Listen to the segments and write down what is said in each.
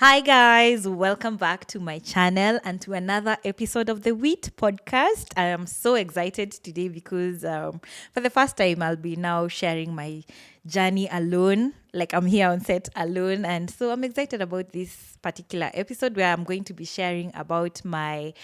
Hi, guys. Welcome back to my channel and to another episode of the Wheat podcast. I am so excited today because for the first time, I'll be now sharing my journey alone. Like I'm here on set alone. And so I'm excited about this particular episode where I'm going to be sharing about my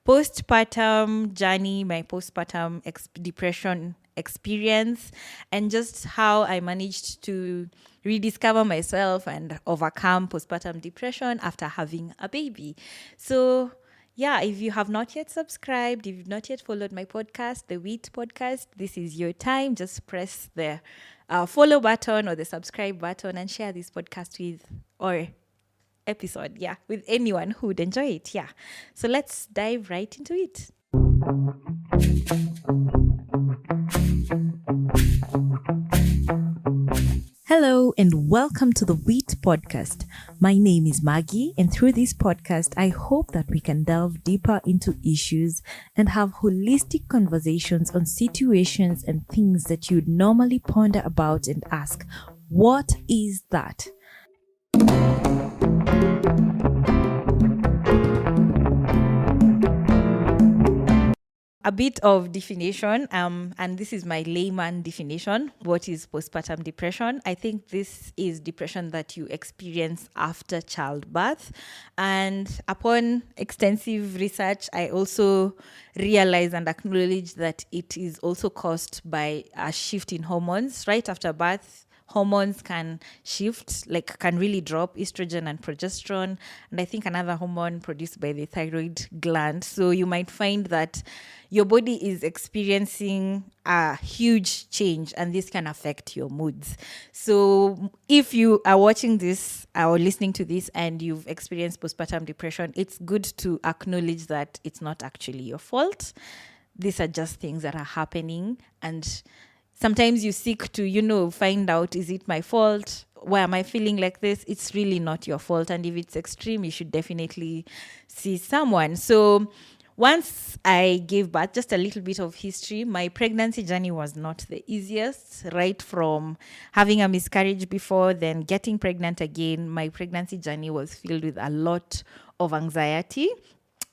postpartum journey, my postpartum depression experience, and just how I managed to rediscover myself and overcome postpartum depression after having a baby. So, yeah, if you have not yet subscribed, if you've not yet followed my podcast, the Wheat Podcast, this is your time. Just press the follow button or the subscribe button and share this podcast with or episode, with anyone who would enjoy it. So let's dive right into it. Hello and welcome to the Wheat Podcast. My name is Margie, and through this podcast, I hope that we can delve deeper into issues and have holistic conversations on situations and things that you'd normally ponder about and ask, what is that? A bit of definition, and this is my layman definition. What is postpartum depression? I think this is depression that you experience after childbirth. And upon extensive research, I also realized and acknowledged that it is also caused by a shift in hormones right after birth. Hormones can shift, like can really drop estrogen and progesterone, and I think another hormone produced by the thyroid gland. So you might find that your body is experiencing a huge change, and this can affect your moods. So if you are watching this or listening to this and you've experienced postpartum depression, it's good to acknowledge that it's not actually your fault. These are just things that are happening, and sometimes you seek to, find out, is it my fault? Why am I feeling like this? It's really not your fault. And if it's extreme, you should definitely see someone. So once I gave birth, just a little bit of history, my pregnancy journey was not the easiest, right from having a miscarriage before, then getting pregnant again. My pregnancy journey was filled with a lot of anxiety.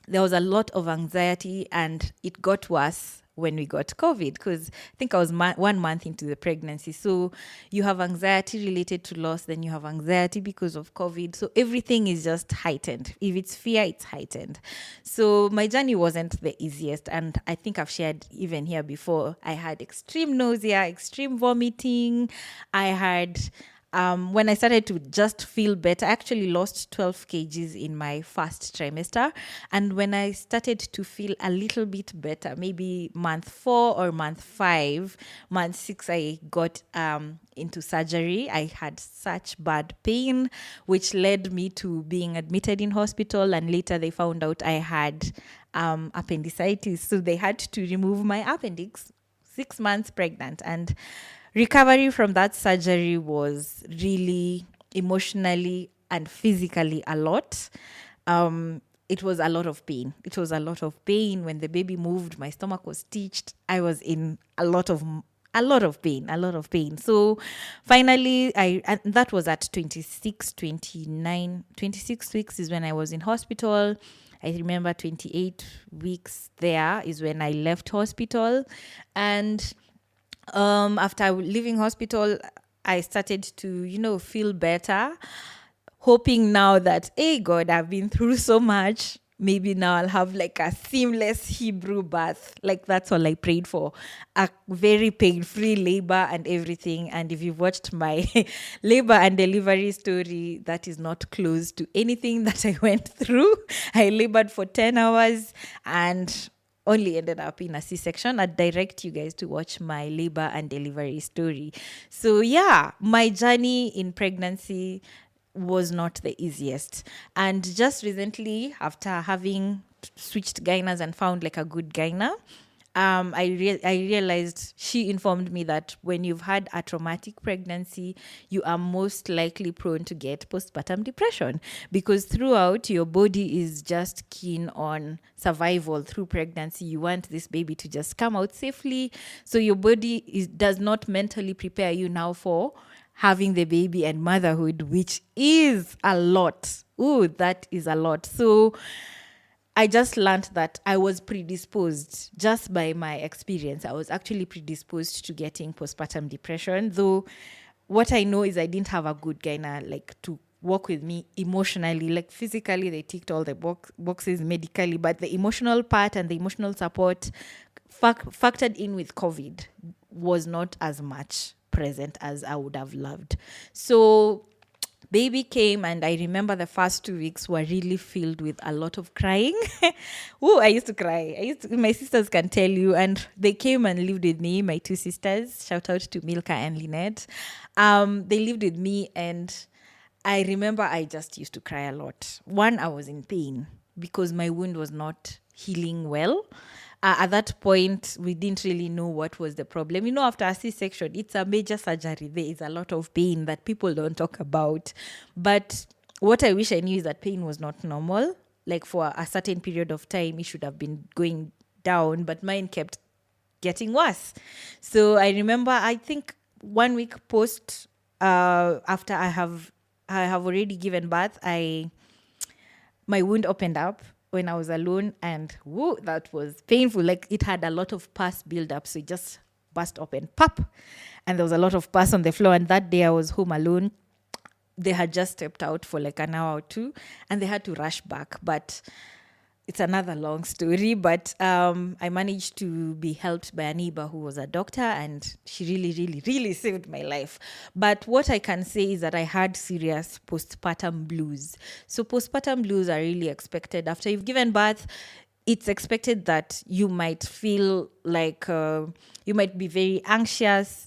There was a lot of anxiety, and it got worse when we got COVID, because I think I was 1 month into the pregnancy. So you have anxiety related to loss, then you have anxiety because of COVID. So everything is just heightened. If it's fear, it's heightened. So my journey wasn't the easiest. And I think I've shared even here before, I had extreme nausea, extreme vomiting. I had when I started to just feel better, I actually lost 12 kgs in my first trimester. And when I started to feel a little bit better, maybe month 4 or month 5, month 6, I got into surgery. I had such bad pain, which led me to being admitted in hospital. And later they found out I had appendicitis. So they had to remove my appendix 6 months pregnant. And recovery from that surgery was really emotionally and physically a lot. It was a lot of pain. It was a lot of pain. When the baby moved, my stomach was stitched. I was in a lot of pain. So finally, and that was at 26 weeks is when I was in hospital. I remember 28 weeks there is when I left hospital. And after leaving hospital, I started to, feel better, hoping now that, hey, God, I've been through so much. Maybe now I'll have like a seamless Hebrew birth. Like that's all I prayed for. A very pain-free labor and everything. And if you've watched my labor and delivery story, that is not close to anything that I went through. I labored for 10 hours and only ended up in a C-section. I'd direct you guys to watch my labor and delivery story. So my journey in pregnancy was not the easiest. And just recently, after having switched gyners and found like a good gyna, I realized she informed me that when you've had a traumatic pregnancy, you are most likely prone to get postpartum depression, because throughout your body is just keen on survival through pregnancy. You want this baby to just come out safely. So your body does not mentally prepare you now for having the baby and motherhood, which is a lot. Ooh, that is a lot. So I just learned that I was predisposed just by my experience. I was actually predisposed to getting postpartum depression, though what I know is I didn't have a good gyna like to work with me emotionally. Like physically, they ticked all the boxes medically, but the emotional part and the emotional support factored in with COVID was not as much present as I would have loved. So baby came, and I remember the first 2 weeks were really filled with a lot of crying. Oh, I used to cry. My sisters can tell you, and they came and lived with me, my two sisters. Shout out to Milka and Lynette. They lived with me, and I remember I just used to cry a lot. One, I was in pain because my wound was not healing well. At that point, we didn't really know what was the problem. You know, after a C-section, it's a major surgery. There is a lot of pain that people don't talk about. But what I wish I knew is that pain was not normal. Like for a certain period of time, it should have been going down, but mine kept getting worse. So I remember, I think 1 week post, after I have already given birth, my wound opened up when I was alone, and whoa, that was painful. Like it had a lot of pus build up, so it just burst open, pop, and there was a lot of pus on the floor. And that day I was home alone. They had just stepped out for like an hour or two, and they had to rush back. But it's another long story, but I managed to be helped by a neighbor who was a doctor, and she really, really, really saved my life. But what I can say is that I had serious postpartum blues. So postpartum blues are really expected. After you've given birth, it's expected that you might feel like you might be very anxious.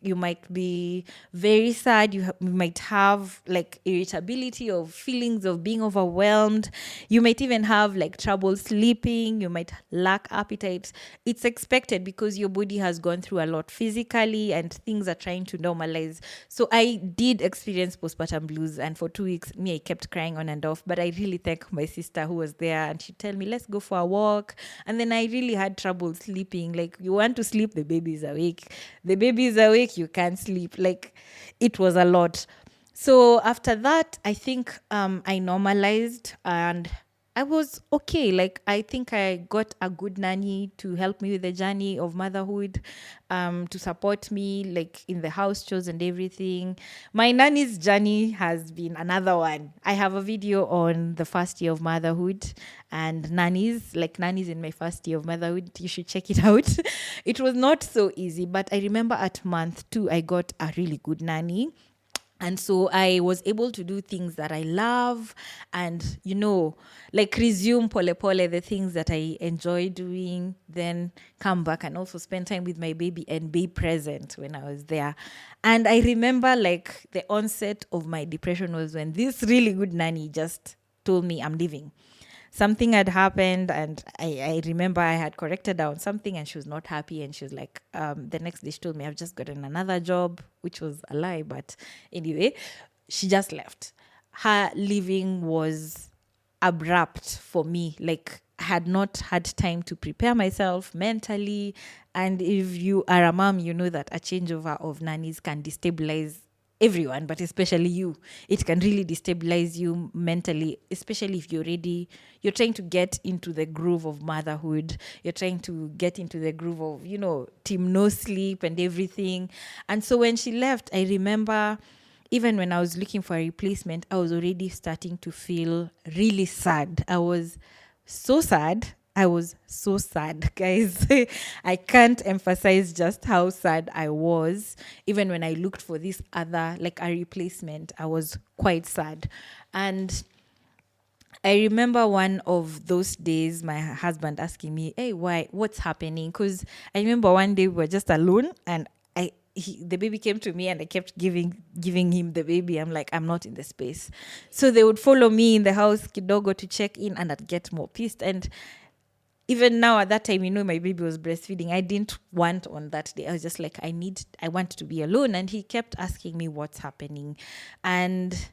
You might be very sad. You might have like irritability or feelings of being overwhelmed. You might even have like trouble sleeping. You might lack appetite. It's expected because your body has gone through a lot physically and things are trying to normalize. So I did experience postpartum blues, and for 2 weeks, I kept crying on and off. But I really thank my sister who was there, and she'd tell me, let's go for a walk. And then I really had trouble sleeping. Like you want to sleep, the baby's awake. The baby's awake, you can't sleep. Like it was a lot. So after that, I think I normalized and I was okay. Like I think I got a good nanny to help me with the journey of motherhood, to support me like in the house chores and everything. My nanny's journey has been another one. I have a video on the first year of motherhood and nannies in my first year of motherhood. You should check it out. It was not so easy, but I remember at month 2, I got a really good nanny. And so I was able to do things that I love and, like resume pole, the things that I enjoy doing, then come back and also spend time with my baby and be present when I was there. And I remember like the onset of my depression was when this really good nanny just told me I'm leaving. Something had happened, and I remember I had corrected her on something, and she was not happy. And she was like, the next day she told me, I've just gotten another job, which was a lie. But anyway, she just left. Her leaving was abrupt for me. Like, I had not had time to prepare myself mentally. And if you are a mom, you know that a changeover of nannies can destabilize everyone, but especially you. It can really destabilize you mentally, especially if you're trying to get into the groove of motherhood. You're trying to get into the groove of, team no sleep and everything. And so when she left, I remember even when I was looking for a replacement, I was already starting to feel really sad. I was so sad, guys. I can't emphasize just how sad I was. Even when I looked for this other, like a replacement, I was quite sad. And I remember one of those days, my husband asking me, hey, what's happening? Because I remember one day we were just alone, and the baby came to me, and I kept giving him the baby. I'm like, I'm not in the space. So they would follow me in the house, kidogo, to check in, and I'd get more pissed. And even now at that time, my baby was breastfeeding. I didn't want on that day. I was just like, I want to be alone. And he kept asking me what's happening. And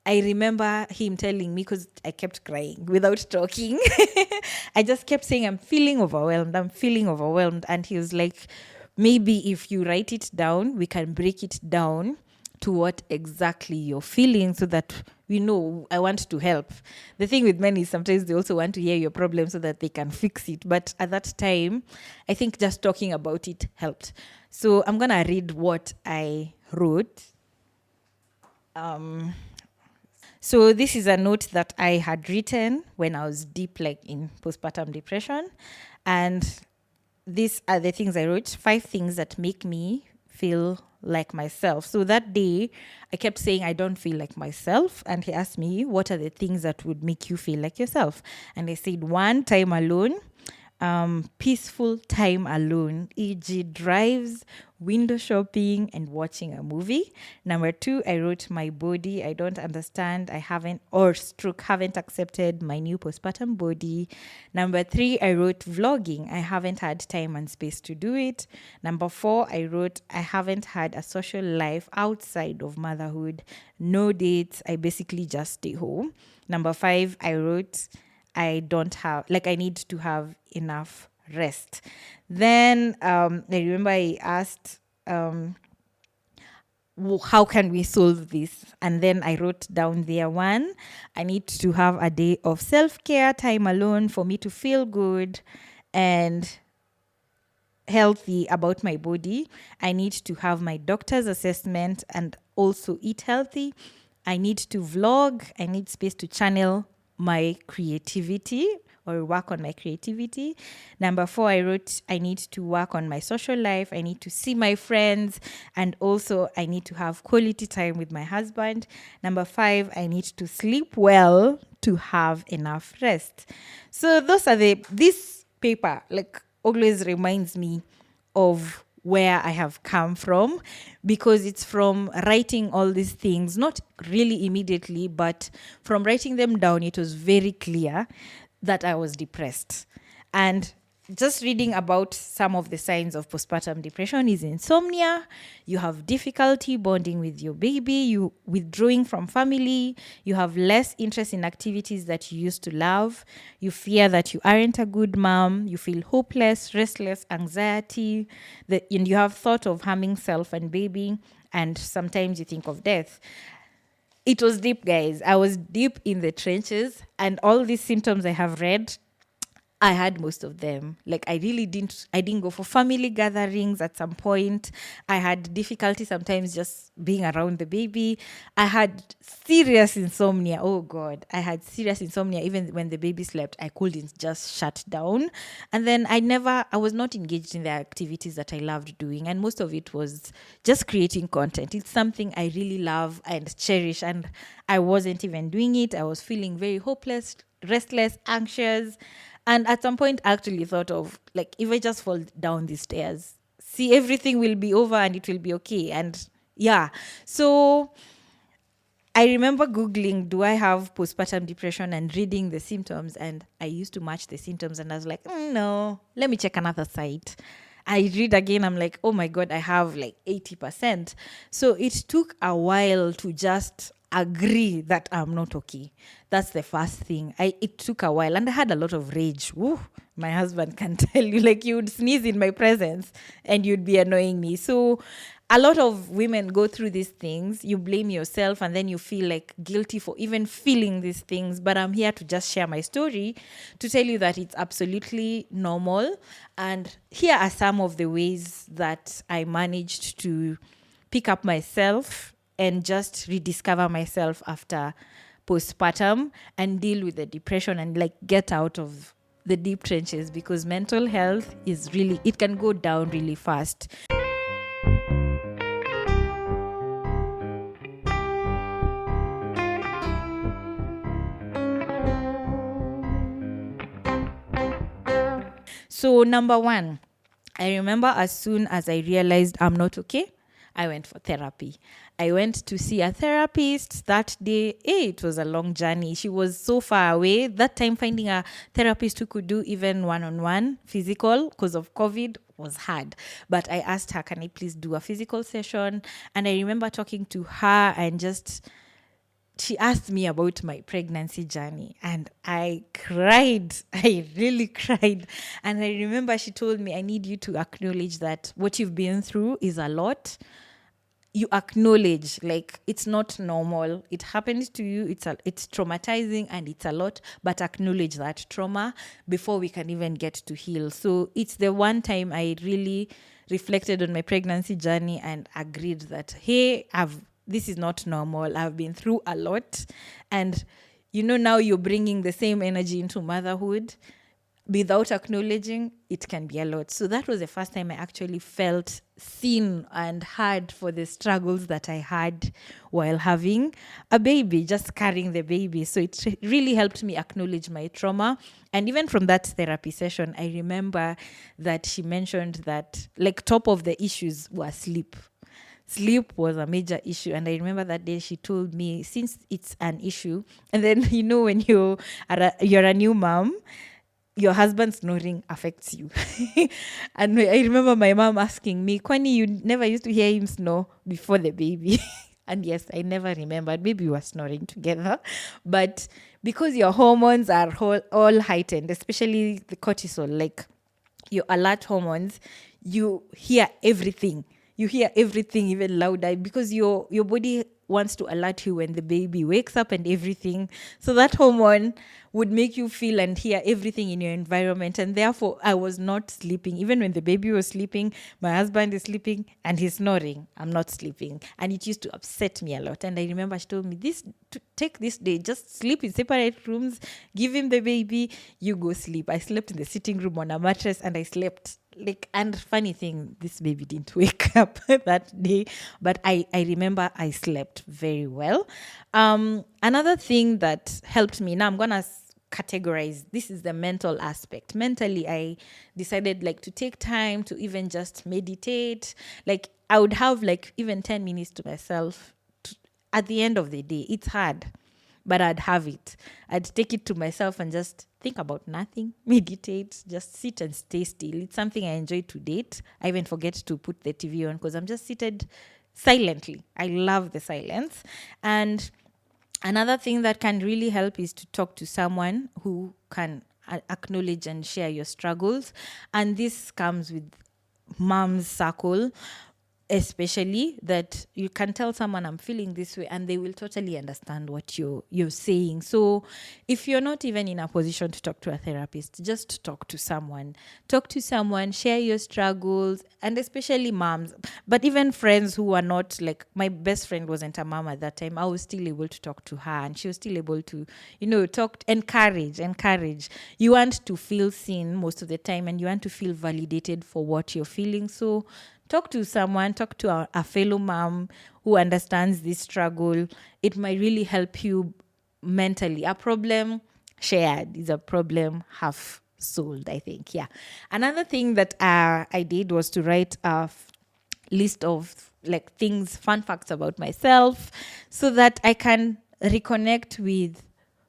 I remember him telling me, because I kept crying without talking. I just kept saying, I'm feeling overwhelmed. And he was like, maybe if you write it down, we can break it down to what exactly you're feeling so that we know I want to help. The thing with men is sometimes they also want to hear your problem so that they can fix it. But at that time, I think just talking about it helped. So I'm going to read what I wrote. So this is a note that I had written when I was deep like in postpartum depression. And these are the things I wrote, 5 things that make me feel like myself. So that day I kept saying I don't feel like myself, and he asked me what are the things that would make you feel like yourself, and I said 1, time alone, peaceful time alone, e.g. drives, window shopping, and watching a movie. Number 2, I wrote my body. I don't understand. I haven't accepted my new postpartum body. Number 3, I wrote vlogging. I haven't had time and space to do it. Number 4, I wrote I haven't had a social life outside of motherhood. No dates. I basically just stay home. Number 5, I wrote I need to have enough rest. Then I remember I asked, how can we solve this? And then I wrote down there 1, I need to have a day of self-care, time alone for me to feel good and healthy about my body. I need to have my doctor's assessment and also eat healthy. I need to vlog. I need space to channel my creativity or work on my creativity. Number 4, I wrote I need to work on my social life. I need to see my friends, and also I need to have quality time with my husband. Number 5, I need to sleep well to have enough rest. So those are this paper like always reminds me of where I have come from, because it's from writing all these things, not really immediately, but from writing them down, it was very clear that I was depressed. And just reading about some of the signs of postpartum depression is insomnia, you have difficulty bonding with your baby, you withdrawing from family, you have less interest in activities that you used to love, you fear that you aren't a good mom, you feel hopeless, restless, anxiety, and you have thought of harming self and baby, and sometimes you think of death. It was deep, guys. I was deep in the trenches, and all these symptoms I have read, I had most of them. Like I didn't go for family gatherings at some point. I had difficulty sometimes just being around the baby. I had serious insomnia. Oh God, I had serious insomnia. Even when the baby slept, I couldn't just shut down. And then I was not engaged in the activities that I loved doing. And most of it was just creating content. It's something I really love and cherish. And I wasn't even doing it. I was feeling very hopeless, restless, anxious. And at some point, I actually thought of, like, if I just fall down these stairs, see, everything will be over and it will be okay. And yeah, so I remember Googling, do I have postpartum depression, and reading the symptoms. And I used to match the symptoms, and I was like, no, let me check another site. I read again, I'm like, oh my God, I have like 80%. So it took a while to just agree that I'm not okay. That's the first thing. It took a while, and I had a lot of rage. Woo, my husband can tell you, like, you would sneeze in my presence and you'd be annoying me. So a lot of women go through these things. You blame yourself and then you feel like guilty for even feeling these things. But I'm here to just share my story to tell you that it's absolutely normal. And here are some of the ways that I managed to pick up myself and just rediscover myself after postpartum and deal with the depression and like get out of the deep trenches, because mental health it can go down really fast. So number 1, I remember as soon as I realized I'm not okay, I went for therapy. I went to see a therapist that day. It was a long journey. She was so far away. That time, finding a therapist who could do even one-on-one physical because of COVID was hard. But I asked her, can I please do a physical session? And I remember talking to her and she asked me about my pregnancy journey, and I cried. I really cried. And I remember she told me, I need you to acknowledge that what you've been through is a lot. you acknowledge, like, it's not normal, it happened to you, it's traumatizing and it's a lot, but acknowledge that trauma before we can even get to heal. So it's the one time I really reflected on my pregnancy journey and agreed that, hey, this is not normal, I've been through a lot. And now you're bringing the same energy into motherhood without acknowledging, it can be a lot. So that was the first time I actually felt seen and heard for the struggles that I had while having a baby, just carrying the baby. So it really helped me acknowledge my trauma. And even from that therapy session, I remember that she mentioned that, like, top of the issues were sleep. Sleep was a major issue. And I remember that day she told me, since it's an issue, and then, when you're a new mom, your husband snoring affects you. And I remember my mom asking me, Kwani, you never used to hear him snore before the baby? And yes, I never remembered. Maybe we were snoring together. But because your hormones are all heightened, especially the cortisol, like your alert hormones, you hear everything. You hear everything even louder because your body wants to alert you when the baby wakes up and everything. So that hormone would make you feel and hear everything in your environment. And therefore, I was not sleeping. Even when the baby was sleeping, my husband is sleeping and he's snoring. I'm not sleeping. And it used to upset me a lot. And I remember she told me, take this day, just sleep in separate rooms, give him the baby, you go sleep. I slept in the sitting room on a mattress and I slept. And funny thing, this baby didn't wake up that day, but I remember I slept very well. Another thing that helped me, now I'm going to categorize, this is the mental aspect. Mentally, I decided to take time to even just meditate. I would have even 10 minutes to myself at the end of the day. It's hard, but I'd have it. I'd take it to myself and just think about nothing, meditate, just sit and stay still. It's something I enjoy to date. I even forget to put the TV on because I'm just seated silently. I love the silence. And another thing that can really help is to talk to someone who can acknowledge and share your struggles. And this comes with mom's circle, especially, that you can tell someone, I'm feeling this way, and they will totally understand what you're saying. So if you're not even in a position to talk to a therapist, just talk to someone, share your struggles. And especially moms, but even friends who are not, my best friend wasn't a mom at that time, I was still able to talk to her and she was still able to talk, encourage. You want to feel seen most of the time and you want to feel validated for what you're feeling. So talk to someone, talk to a fellow mom who understands this struggle. It might really help you mentally. A problem shared is a problem half solved, I think. Yeah. Another thing that I did was to write a list of fun facts about myself so that I can reconnect with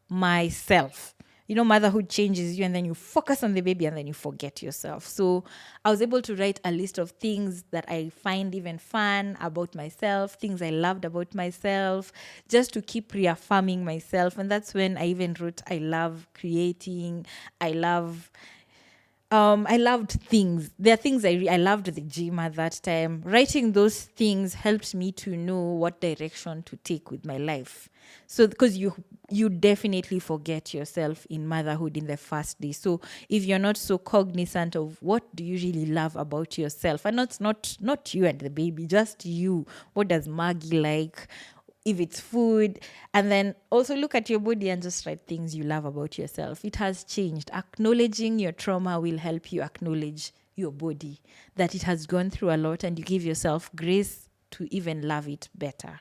myself. Motherhood changes you and then you focus on the baby and then you forget yourself. So I was able to write a list of things that I find even fun about myself, things I loved about myself, just to keep reaffirming myself. And that's when I even wrote, I love creating, I loved things. There are things I loved the gym at that time. Writing those things helped me to know what direction to take with my life. So because you definitely forget yourself in motherhood in the first day. So if you're not so cognizant of what do you really love about yourself, and not you and the baby, just you. What does Margie like? If it's food, and then also look at your body and just write things you love about yourself. It has changed. Acknowledging your trauma will help you acknowledge your body, that it has gone through a lot, and you give yourself grace to even love it better.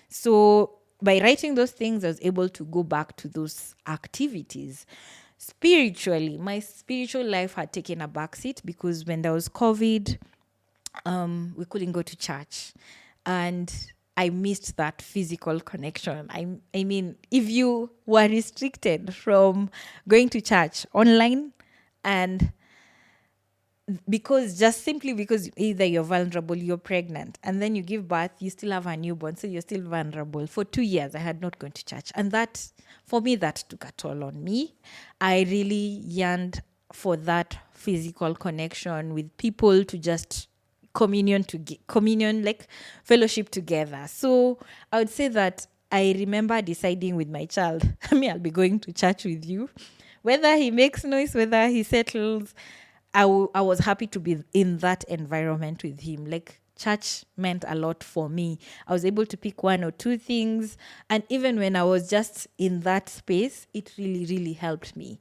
So by writing those things, I was able to go back to those activities. Spiritually, my spiritual life had taken a backseat because when there was COVID, we couldn't go to church. And I missed that physical connection. I mean, if you were restricted from going to church online, and because either you're vulnerable, you're pregnant, and then you give birth, you still have a newborn, so you're still vulnerable. For 2 years, I had not gone to church. And that, for me, that took a toll on me. I really yearned for that physical connection with people, to just communion, like fellowship together. So I would say that I remember deciding with my child, I'll be going to church with you. Whether he makes noise, whether he settles, I was happy to be in that environment with him. Like, church meant a lot for me. I was able to pick one or two things. And even when I was just in that space, it really, really helped me.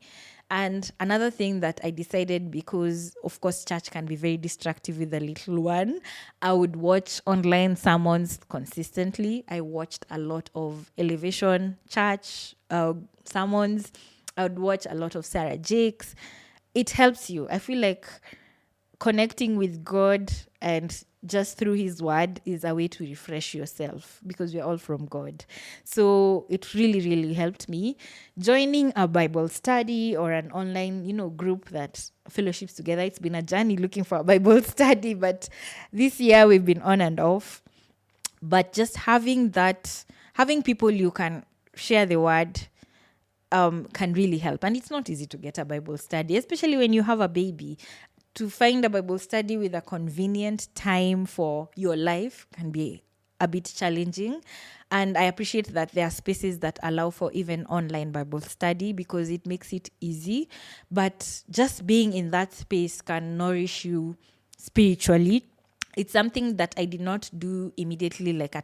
And another thing that I decided, because of course church can be very destructive with the little one, I would watch online sermons consistently. I watched a lot of Elevation Church sermons. I would watch a lot of Sarah Jakes. It helps you. I feel like connecting with God and just through his word is a way to refresh yourself, because we're all from God. So it really, really helped me. Joining a Bible study or an online, group that fellowships together. It's been a journey looking for a Bible study, but this year we've been on and off. But just having people you can share the word can really help. And it's not easy to get a Bible study, especially when you have a baby. To find a Bible study with a convenient time for your life can be a bit challenging. And I appreciate that there are spaces that allow for even online Bible study, because it makes it easy. But just being in that space can nourish you spiritually. It's something that I did not do immediately like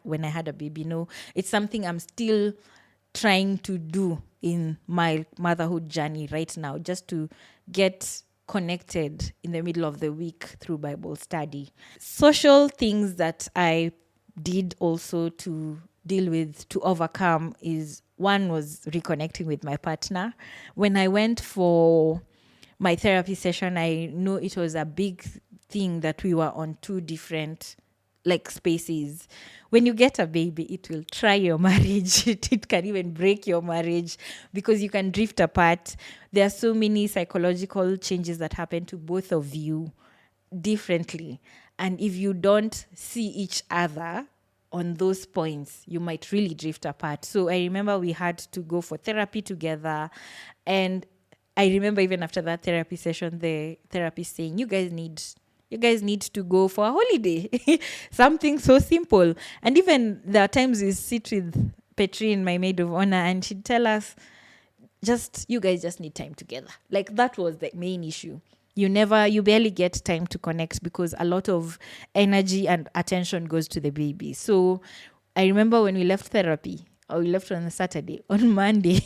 when I had a baby. No, it's something I'm still trying to do in my motherhood journey right now, just to get connected in the middle of the week through Bible study. Social things that I did also to deal with, to overcome, is one was reconnecting with my partner. When I went for my therapy session, I know it was a big thing that we were on two different spaces. When you get a baby, it will try your marriage. It can even break your marriage, because you can drift apart. There are so many psychological changes that happen to both of you differently. And if you don't see each other on those points, you might really drift apart. So I remember we had to go for therapy together. And I remember even after that therapy session, the therapist saying, you guys need to go for a holiday. Something so simple. And even there are times we sit with Petrine, my maid of honor, and she'd tell us, you guys just need time together. Like, that was the main issue. You barely get time to connect, because a lot of energy and attention goes to the baby. So I remember when we left therapy, or we left on a Saturday, on Monday,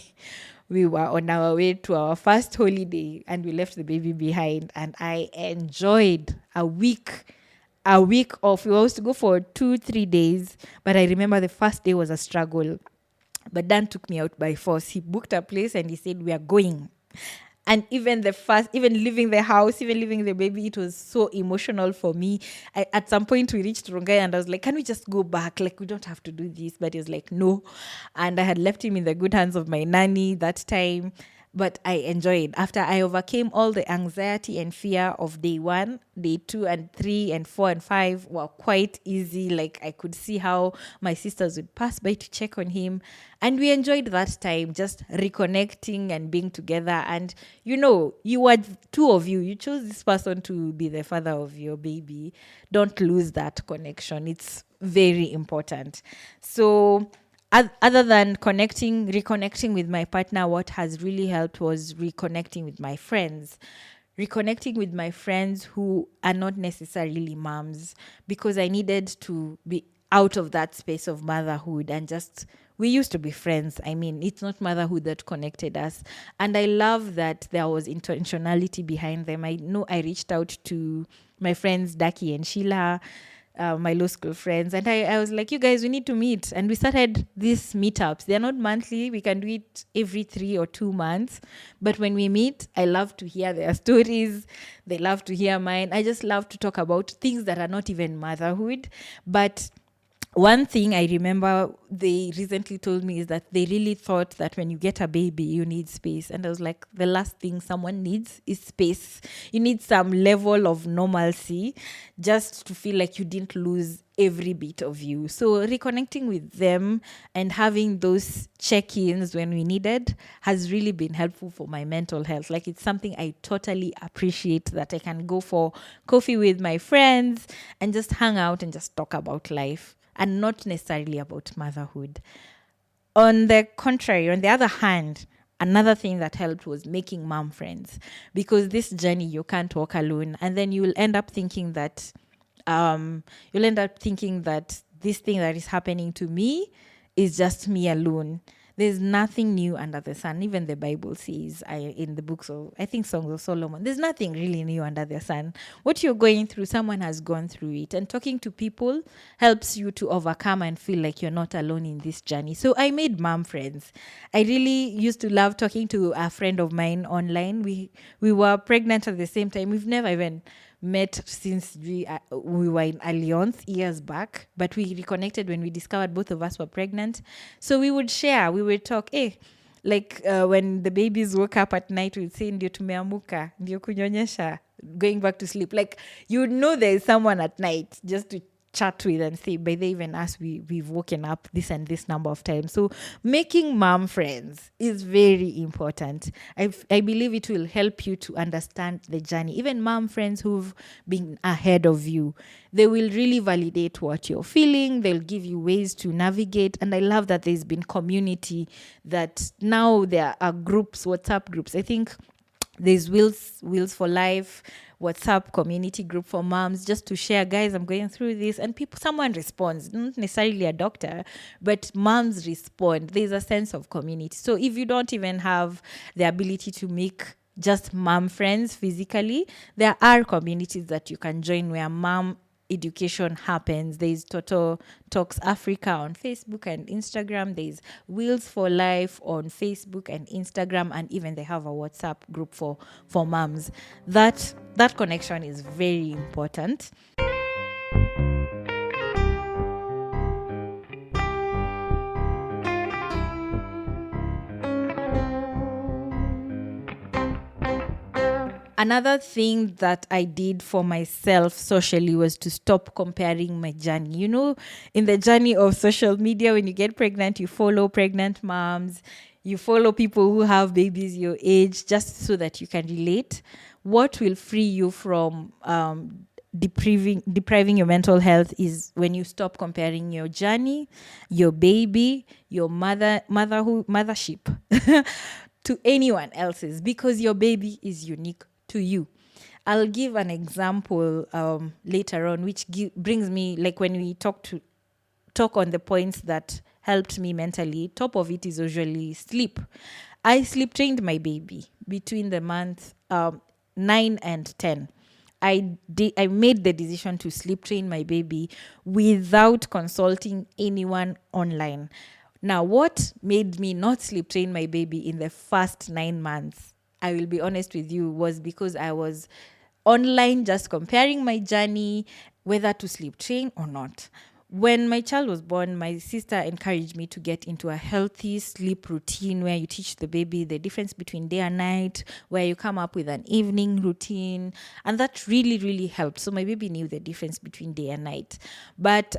we were on our way to our first holiday, and we left the baby behind. And I enjoyed a week off. We were supposed to go for 2-3 days, but I remember the first day was a struggle. But Dan took me out by force. He booked a place and he said, we are going. And even leaving the house, even leaving the baby, it was so emotional for me. At some point, we reached Rongai and I was like, can we just go back? Like, we don't have to do this. But he was like, no. And I had left him in the good hands of my nanny that time. But I enjoyed. After I overcame all the anxiety and fear of day 1, day 2 and 3 and 4 and 5 were quite easy. Like, I could see how my sisters would pass by to check on him. And we enjoyed that time, just reconnecting and being together. And, you were two of you. You chose this person to be the father of your baby. Don't lose that connection. It's very important. So, other than reconnecting with my partner, what has really helped was reconnecting with my friends. Reconnecting with my friends who are not necessarily moms, because I needed to be out of that space of motherhood and we used to be friends. I mean, it's not motherhood that connected us. And I love that there was intentionality behind them. I know I reached out to my friends, Daki and Sheila, my law school friends. And I was like, you guys, we need to meet. And we started these meetups. They're not monthly. We can do it every 3 or 2 months. But when we meet, I love to hear their stories. They love to hear mine. I just love to talk about things that are not even motherhood. But one thing I remember they recently told me is that they really thought that when you get a baby, you need space. And I was like, the last thing someone needs is space. You need some level of normalcy just to feel like you didn't lose every bit of you. So reconnecting with them and having those check-ins when we needed has really been helpful for my mental health. Like, it's something I totally appreciate, that I can go for coffee with my friends and just hang out and just talk about life and not necessarily about motherhood. On the contrary, on the other hand, another thing that helped was making mom friends, because this journey you can't walk alone, and then you'll end up thinking that this thing that is happening to me is just me alone. There's nothing new under the sun. Even the Bible says, in the books of, I think, Songs of Solomon, there's nothing really new under the sun. What you're going through, someone has gone through it. And talking to people helps you to overcome and feel like you're not alone in this journey. So I made mom friends. I really used to love talking to a friend of mine online. We were pregnant at the same time. We've never even met since we were in Alliance years back, but we reconnected when we discovered both of us were pregnant. So we would share, we would talk, when the babies woke up at night, we'd say, ndio tumeamuka, ndio kunyonyesha, going back to sleep. Like, you know there is someone at night just to chat with and say, by they even us, we've woken up this and this number of times. So making mom friends is very important. I believe it will help you to understand the journey. Even mom friends who've been ahead of you, they will really validate what you're feeling. They'll give you ways to navigate. And I love that there's been community, that now there are groups, WhatsApp groups. I think there's Wheels for Life WhatsApp community group for moms, just to share, guys, I'm going through this, and someone responds, not necessarily a doctor, but moms respond. There's a sense of community. So if you don't even have the ability to make just mom friends physically, there are communities that you can join where mom education happens. There's Toto Talks Africa on Facebook and Instagram. There's Wheels for Life on Facebook and Instagram, and even they have a WhatsApp group for moms. That connection is very important. Another thing that I did for myself socially was to stop comparing my journey. You know, in the journey of social media, when you get pregnant, you follow pregnant moms, you follow people who have babies your age, just so that you can relate. What will free you from depriving your mental health is when you stop comparing your journey, your baby, your mothership to anyone else's, because your baby is unique to you. I'll give an example later on, which brings me, like, when we talk on the points that helped me mentally, top of it is usually sleep. I sleep trained my baby between the month 9 and 10. I made the decision to sleep train my baby without consulting anyone online. Now, what made me not sleep train my baby in the first 9 months, I will be honest with you, was because I was online just comparing my journey, whether to sleep train or not. When my child was born, my sister encouraged me to get into a healthy sleep routine where you teach the baby the difference between day and night, where you come up with an evening routine. And that really, really helped. So my baby knew the difference between day and night. But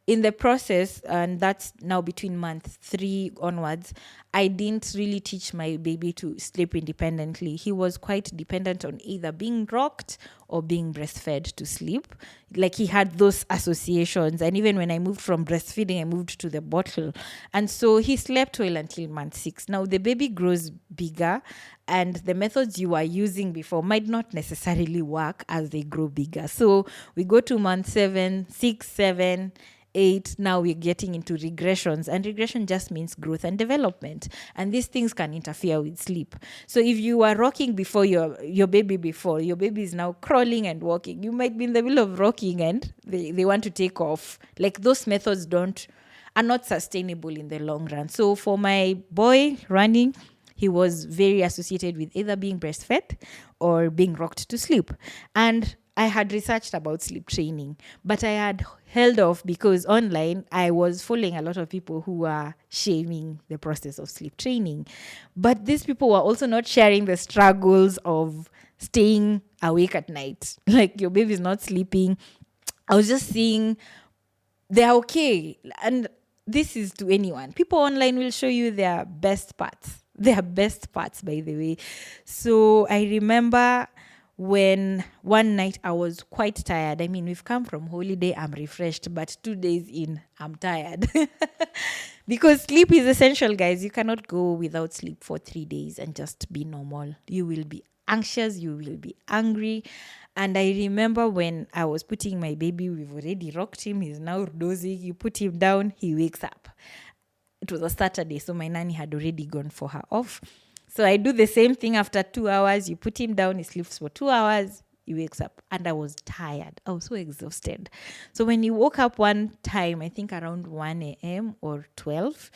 in the process, and that's now between month 3 onwards, I didn't really teach my baby to sleep independently. He was quite dependent on either being rocked or being breastfed to sleep. Like, he had those associations. And even when I moved from breastfeeding, I moved to the bottle. And so he slept well until month 6. Now the baby grows bigger, and the methods you are using before might not necessarily work as they grow bigger. So we go to month 7, 6, 7, 8, now we're getting into regressions, and regression just means growth and development, and these things can interfere with sleep. So if you are rocking before your baby is now crawling and walking, you might be in the middle of rocking and they want to take off. Like, those methods are not sustainable in the long run. So for my boy running, he was very associated with either being breastfed or being rocked to sleep. And I had researched about sleep training, but I had held off because online I was following a lot of people who were shaming the process of sleep training. But these people were also not sharing the struggles of staying awake at night. Like your baby is not sleeping. I was just seeing they're okay. And this is to anyone. People online will show you their best parts. Their best parts, by the way. So I remember when one night I was quite tired. I mean, we've come from holiday, I'm refreshed, but 2 days in, I'm tired. Because sleep is essential, guys. You cannot go without sleep for 3 days and just be normal. You will be anxious, you will be angry. And I remember when I was putting my baby, we've already rocked him, he's now dozing. You put him down, he wakes up. It was a Saturday, so my nanny had already gone for her off. So I do the same thing after 2 hours. You put him down, he sleeps for 2 hours, he wakes up. And I was tired. I was so exhausted. So when he woke up one time, I think around 1 a.m. or 12,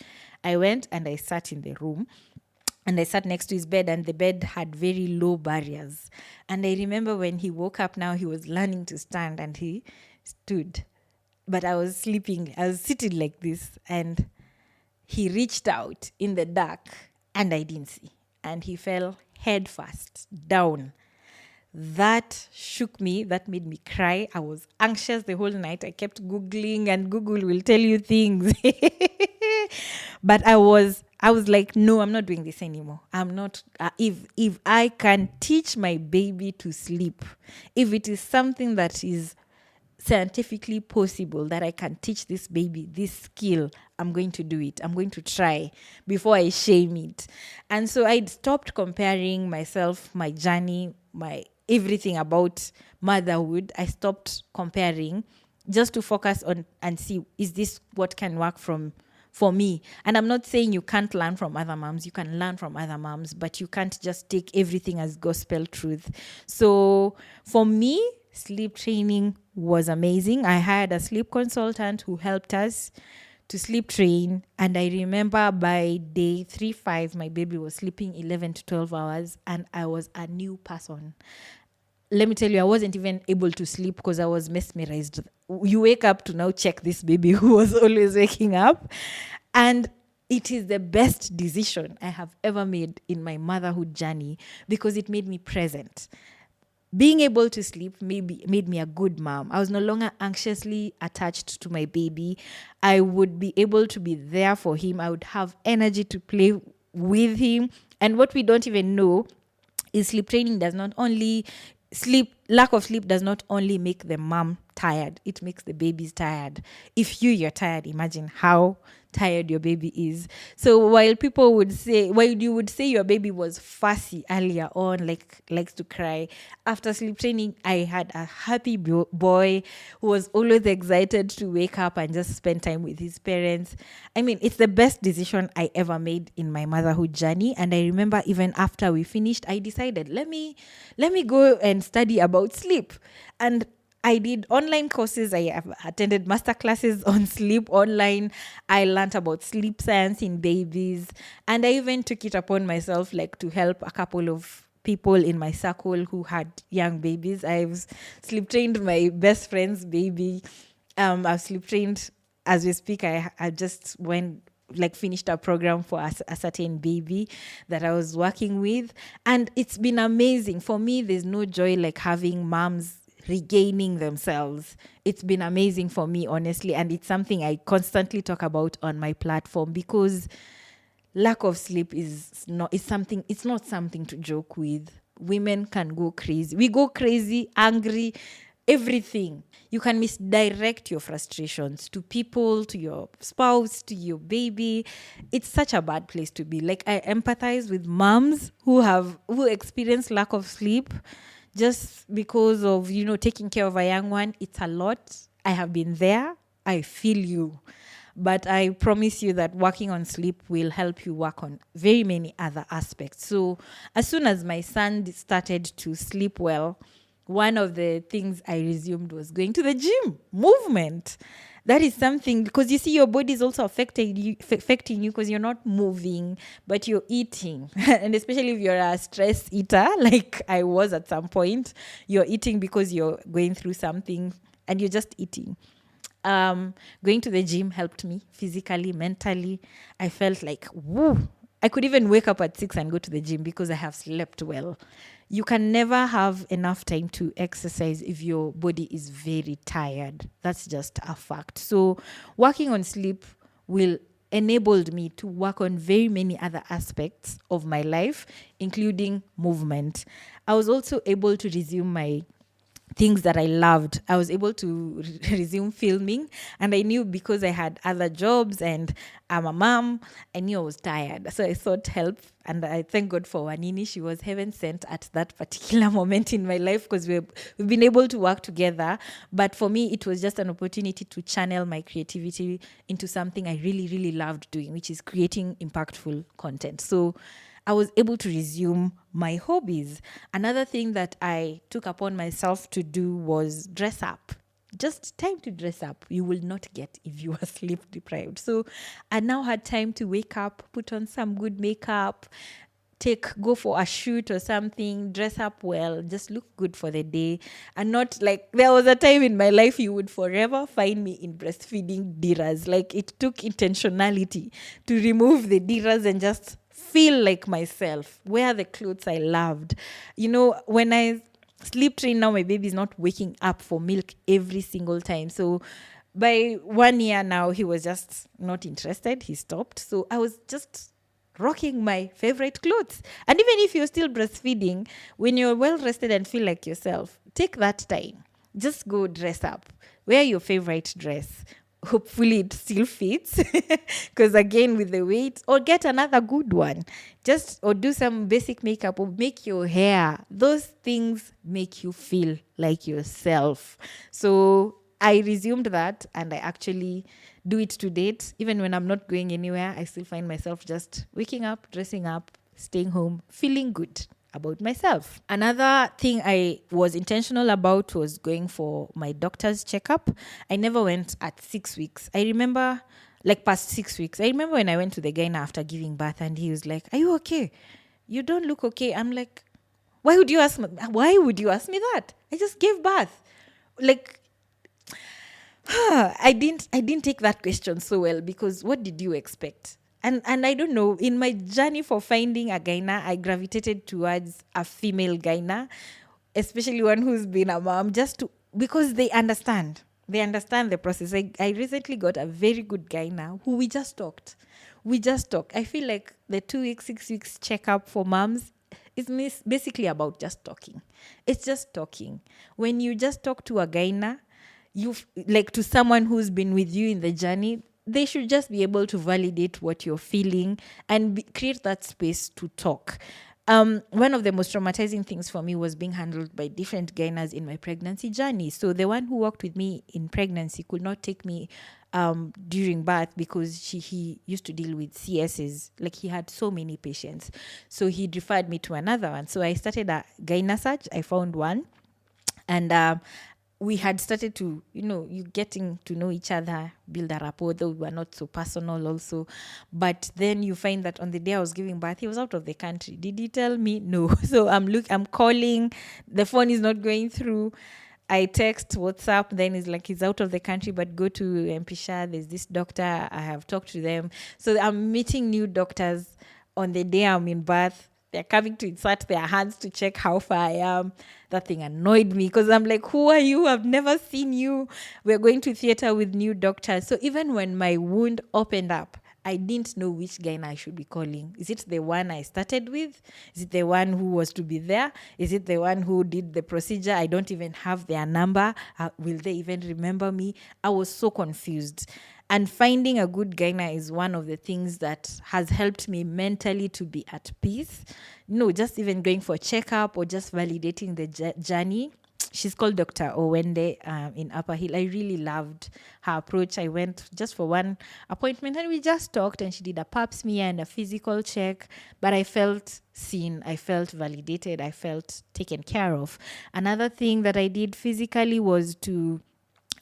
I went and I sat in the room. And I sat next to his bed, and the bed had very low barriers. And I remember when he woke up now, he was learning to stand, and he stood. But I was sleeping. I was sitting like this, and he reached out in the dark, and I didn't see. And he fell head first down. That shook me. That made me cry. I was anxious the whole night. I kept Googling, and Google will tell you things. But I was like, no, I'm not doing this anymore. I'm not. If I can teach my baby to sleep, if it is something that is scientifically possible that I can teach this baby this skill, I'm going to do it. I'm going to try before I shame it. And so I stopped comparing myself, my journey, my everything about motherhood. I stopped comparing just to focus on and see, is this what can work for me? And I'm not saying you can't learn from other moms. You can learn from other moms, but you can't just take everything as gospel truth. So for me, sleep training was amazing. I hired a sleep consultant who helped us to sleep train. And I remember by day 3-5, my baby was sleeping 11 to 12 hours and I was a new person. Let me tell you, I wasn't even able to sleep because I was mesmerized. You wake up to now check this baby who was always waking up. And it is the best decision I have ever made in my motherhood journey because it made me present. Being able to sleep made me a good mom. I was no longer anxiously attached to my baby. I would be able to be there for him. I would have energy to play with him. And what we don't even know is sleep training does not only lack of sleep does not only make the mom tired, it makes the babies tired. If you're tired, imagine how tired your baby is. So while you would say your baby was fussy earlier on, likes to cry, after sleep training, I had a happy boy who was always excited to wake up and just spend time with his parents. I mean, it's the best decision I ever made in my motherhood journey. And I remember even after we finished, I decided, let me go and study about sleep. And I did online courses. I have attended masterclasses on sleep online. I learned about sleep science in babies. And I even took it upon myself to help a couple of people in my circle who had young babies. I've sleep trained my best friend's baby. I've sleep trained as we speak. I just finished a program for a certain baby that I was working with. And it's been amazing. For me, there's no joy like having moms regaining themselves. It's been amazing for me, honestly, and it's something I constantly talk about on my platform because lack of sleep is not something to joke with. Women can go crazy. We go crazy, angry, everything. You can misdirect your frustrations to people, to your spouse, to your baby. It's such a bad place to be. I empathize with moms who experience lack of sleep just because of, taking care of a young one. It's a lot. I have been there. I feel you. But I promise you that working on sleep will help you work on very many other aspects. So as soon as my son started to sleep well, one of the things I resumed was going to the gym, movement. that is something, because you see your body is also affecting you because you're not moving, but you're eating. And especially if you're a stress eater, like I was at some point, you're eating because you're going through something and you're just eating. Going to the gym helped me physically, mentally. I felt like, woo. I could even wake up at 6 and go to the gym because I have slept well. You can never have enough time to exercise if your body is very tired. That's just a fact. So working on sleep will enabled me to work on very many other aspects of my life, including movement. I was also able to resume my things that I loved. I was able to resume filming, and I knew because I had other jobs and I'm a mom, I knew I was tired. So I sought help, and I thank God for Wanini. She was heaven sent at that particular moment in my life because we've been able to work together. But for me, it was just an opportunity to channel my creativity into something I really, really loved doing, which is creating impactful content. So I was able to resume my hobbies. Another thing that I took upon myself to do was dress up. Just time to dress up. You will not get if you are sleep deprived. So I now had time to wake up, put on some good makeup, go for a shoot or something, dress up well, just look good for the day. And not like, there was a time in my life you would forever find me in breastfeeding diras. Like, it took intentionality to remove the diras and just feel like myself, wear the clothes I loved. When I sleep train now, my baby is not waking up for milk every single time. So by 1 year now, he was just not interested. He stopped. So I was just rocking my favorite clothes. And even if you're still breastfeeding, when you're well rested and feel like yourself, take that time. Just go dress up. Wear your favorite dress. Hopefully it still fits, because again, with the weight, or get another good one, or do some basic makeup, or make your hair. Those things make you feel like yourself. So I resumed that, and I actually do it to date. Even when I'm not going anywhere, I still find myself just waking up, dressing up, staying home, feeling good about myself. Another thing I was intentional about was going for my doctor's checkup. I never went at 6 weeks. I remember, like, past 6 weeks. I remember when I went to the gyna after giving birth, and he was like, "Are you okay? You don't look okay." I'm like, why would you ask me that? I just gave birth. Like, I didn't take that question so well, because what did you expect? And I don't know, in my journey for finding a gyna, I gravitated towards a female gyna, especially one who's been a mom, because they understand. They understand the process. I recently got a very good gyna who we just talked. I feel like the 2 weeks, 6 weeks checkup for moms is basically about just talking. It's just talking. When you just talk to a gyna, to someone who's been with you in the journey, they should just be able to validate what you're feeling and create that space to talk. One of the most traumatizing things for me was being handled by different gynas in my pregnancy journey. So the one who worked with me in pregnancy could not take me during birth because he used to deal with CSs. Like, he had so many patients. So he referred me to another one. So I started a gyna search. I found one. And we had started to, you getting to know each other, build a rapport, though we were not so personal also. But then you find that on the day I was giving birth, he was out of the country. Did he tell me? No. So I'm calling, the phone is not going through. I text WhatsApp, then he's like, he's out of the country, but go to Mpisha, there's this doctor, I have talked to them. So I'm meeting new doctors on the day I'm in birth. They're coming to insert their hands to check how far I am. That thing annoyed me because I'm like, who are you? I've never seen you. We're going to theater with new doctors. So even when my wound opened up, I didn't know which gyna I should be calling. Is it the one I started with? Is it the one who was to be there? Is it the one who did the procedure? I don't even have their number. Will they even remember me? I was so confused. And finding a good gyna is one of the things that has helped me mentally to be at peace. Just even going for a checkup or just validating the journey. She's called Dr. Owende in Upper Hill. I really loved her approach. I went just for one appointment and we just talked, and she did a pap smear and a physical check. But I felt seen. I felt validated. I felt taken care of. Another thing that I did physically was to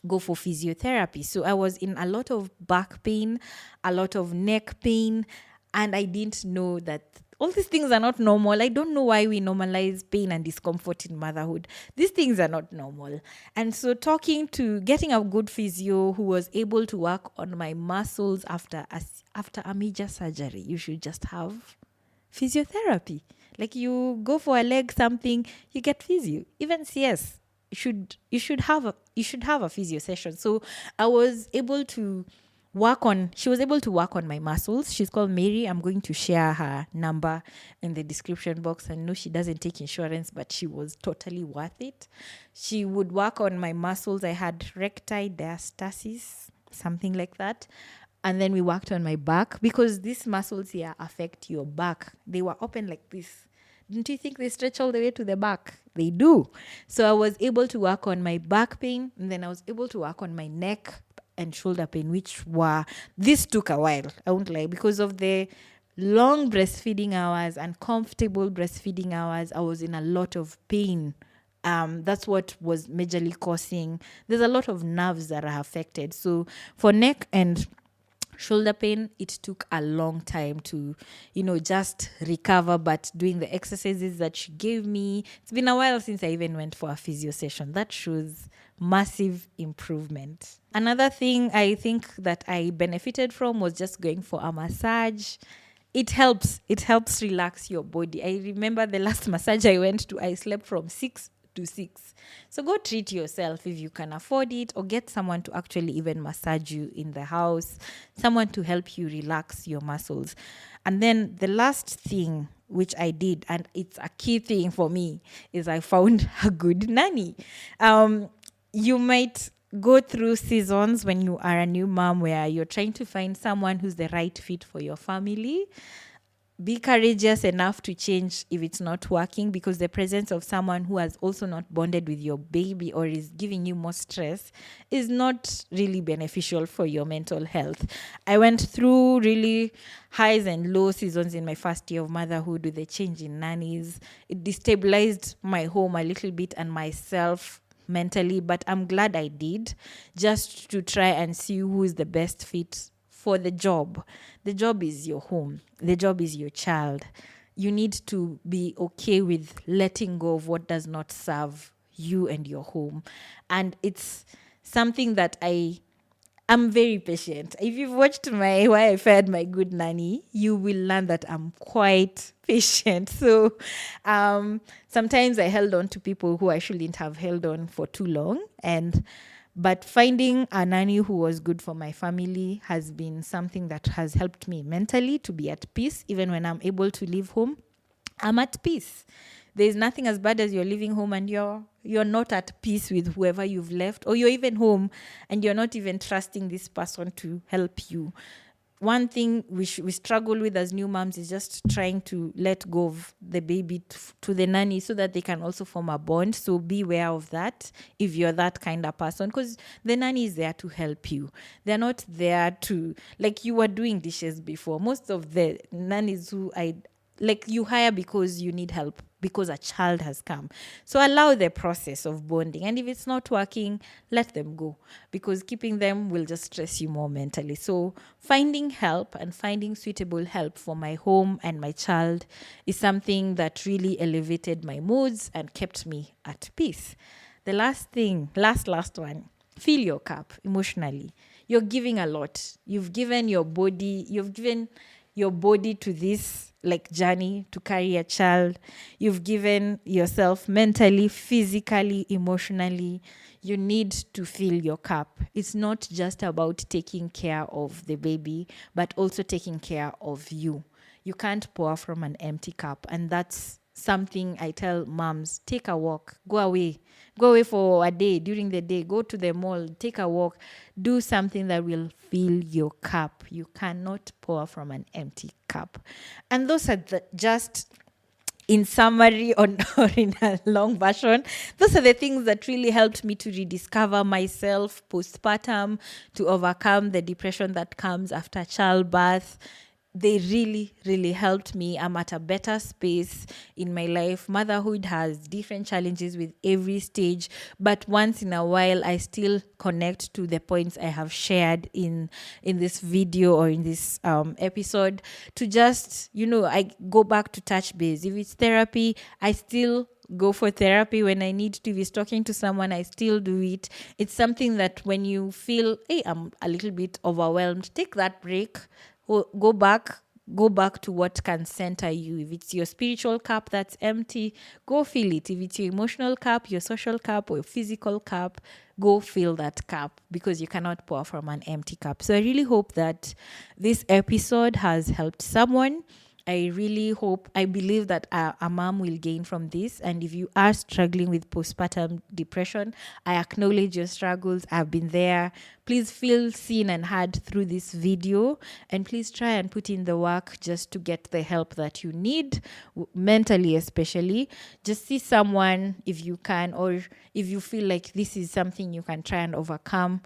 go for physiotherapy. So I was in a lot of back pain, a lot of neck pain, and I didn't know that all these things are not normal. I don't know why we normalize pain and discomfort in motherhood. These things are not normal. And so getting a good physio who was able to work on my muscles after a major surgery. You should just have physiotherapy. Like you go for a leg something, you get physio. Even CS, you should have a physio session. So I was able to she was able to work on my muscles. She's called Mary. I'm going to share her number in the description box. I know she doesn't take insurance, but she was totally worth it. She would work on my muscles. I had recti diastasis, something like that. And then we worked on my back because these muscles here affect your back. They were open like this. Didn't you think they stretch all the way to the back? They do. So I was able to work on my back pain, and then I was able to work on my neck and shoulder pain, this took a while, I won't lie, because of the long breastfeeding hours and comfortable breastfeeding hours. I was in a lot of pain. That's what was majorly causing. There's a lot of nerves that are affected. So for neck and shoulder pain, it took a long time to, just recover, but doing the exercises that she gave me, it's been a while since I even went for a physio session. That shows massive improvement. Another thing I think that I benefited from was just going for a massage. It helps relax your body. I remember the last massage I went to, I slept from 6 to 6. So go treat yourself if you can afford it, or get someone to actually even massage you in the house, someone to help you relax your muscles. And then the last thing which I did, and it's a key thing for me, is I found a good nanny. You might go through seasons when you are a new mom where you're trying to find someone who's the right fit for your family. Be courageous enough to change if it's not working, because the presence of someone who has also not bonded with your baby or is giving you more stress is not really beneficial for your mental health. I went through really highs and low seasons in my first year of motherhood with the change in nannies. It destabilized my home a little bit and myself mentally, but I'm glad I did, just to try and see who is the best fit for the job. The job is your home. The job is your child. You need to be okay with letting go of what does not serve you and your home. And it's something that I'm very patient. If you've watched Why I Fired My Good Nanny, you will learn that I'm quite patient. So sometimes I held on to people who I shouldn't have held on for too long. But finding a nanny who was good for my family has been something that has helped me mentally to be at peace. Even when I'm able to leave home, I'm at peace. There's nothing as bad as you're leaving home and you're not at peace with whoever you've left, or you're even home and you're not even trusting this person to help you. One thing we struggle with as new moms is just trying to let go of the baby to the nanny so that they can also form a bond. So be aware of that if you're that kind of person, because the nanny is there to help you. They're not there to, like you were doing dishes before. Most of the nannies who you hire because you need help, because a child has come. So allow the process of bonding. And if it's not working, let them go, because keeping them will just stress you more mentally. So finding help and finding suitable help for my home and my child is something that really elevated my moods and kept me at peace. The last one, fill your cup emotionally. You're giving a lot. You've given your body to this journey to carry a child. You've given yourself mentally, physically, emotionally. You need to fill your cup. It's not just about taking care of the baby, but also taking care of you. You can't pour from an empty cup. And that's something I tell moms: take a walk, go away for a day, during the day, go to the mall, take a walk, do something that will fill your cup. You cannot pour from an empty cup. And those are just in summary or in a long version, those are the things that really helped me to rediscover myself postpartum, to overcome the depression that comes after childbirth. they really, really helped me. I'm at a better space in my life. Motherhood has different challenges with every stage, but once in a while, I still connect to the points I have shared in this video or in this episode to just, I go back to touch base. If it's therapy, I still go for therapy when I need to. If it's talking to someone, I still do it. It's something that when you feel, hey, I'm a little bit overwhelmed, take that break, go back to what can center you. If it's your spiritual cup that's empty, go fill it. If it's your emotional cup, your social cup, or your physical cup, go fill that cup, because you cannot pour from an empty cup. So I really hope that this episode has helped someone. I believe that a mom will gain from this. And if you are struggling with postpartum depression, I acknowledge your struggles. I've been there. Please feel seen and heard through this video. And please try and put in the work just to get the help that you need, mentally especially. Just see someone if you can, or if you feel like this is something you can try and overcome.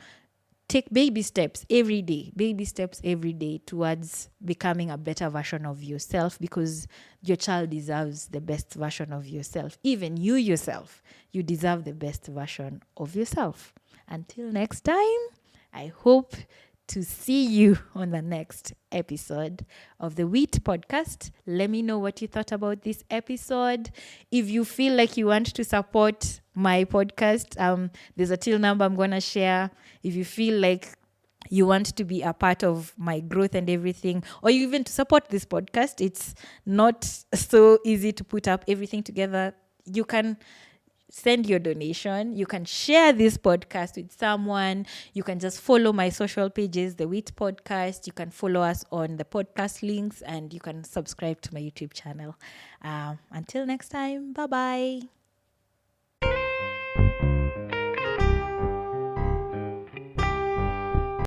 Take baby steps every day towards becoming a better version of yourself, because your child deserves the best version of yourself. Even you yourself, you deserve the best version of yourself. Until next time, I hope to see you on the next episode of the Wheat Podcast. Let me know what you thought about this episode. If you feel like you want to support my podcast, there's a till number I'm going to share. If you feel like you want to be a part of my growth and everything, or you even to support this podcast, it's not so easy to put up everything together. You can send your donation. You can share this podcast with someone. You can just follow my social pages, The Wheat Podcast. You can follow us on the podcast links, and you can subscribe to my YouTube channel. Until next time, bye-bye.